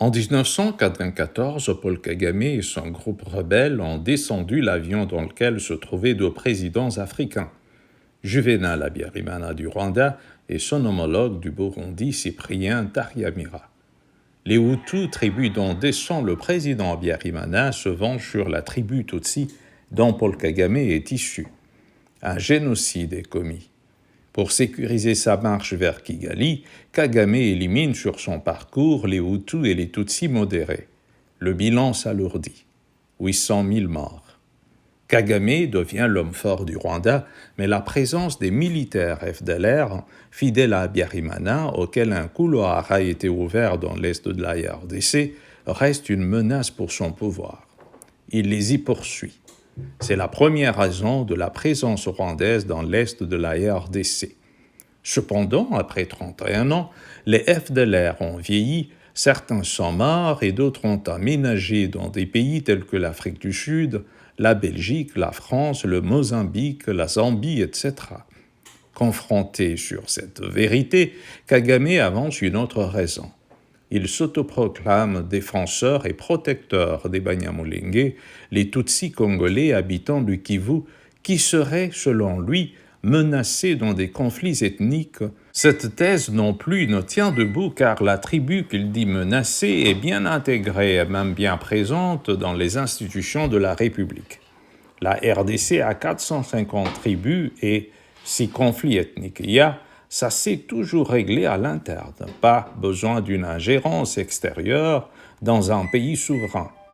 En 1994, Paul Kagame et son groupe rebelle ont descendu l'avion dans lequel se trouvaient deux présidents africains, Juvenal Habyarimana du Rwanda et son homologue du Burundi, Cyprien Ntaryamira. Les Hutus, tribu dont descend le président Habyarimana, se vengent sur la tribu Tutsi dont Paul Kagame est issu. Un génocide est commis. Pour sécuriser sa marche vers Kigali, Kagame élimine sur son parcours les Hutus et les Tutsis modérés. Le bilan s'alourdit. 800 000 morts. Kagame devient l'homme fort du Rwanda, mais la présence des militaires FDLR, fidèles à Habyarimana, auxquels un couloir a été ouvert dans l'est de la RDC, reste une menace pour son pouvoir. Il les y poursuit. C'est la première raison de la présence rwandaise dans l'est de la RDC. Cependant, après 31 ans, les FDLR ont vieilli, certains sont morts et d'autres ont aménagé dans des pays tels que l'Afrique du Sud, la Belgique, la France, le Mozambique, la Zambie, etc. Confronté sur cette vérité, Kagame avance une autre raison. Il s'autoproclame défenseur et protecteur des Banyamulenge, les Tutsis congolais habitants du Kivu, qui seraient, selon lui, menacés dans des conflits ethniques. Cette thèse non plus ne tient debout car la tribu qu'il dit menacée est bien intégrée et même bien présente dans les institutions de la République. La RDC a 450 tribus et si conflit ethnique il y a, ça s'est toujours réglé à l'interne, pas besoin d'une ingérence extérieure dans un pays souverain.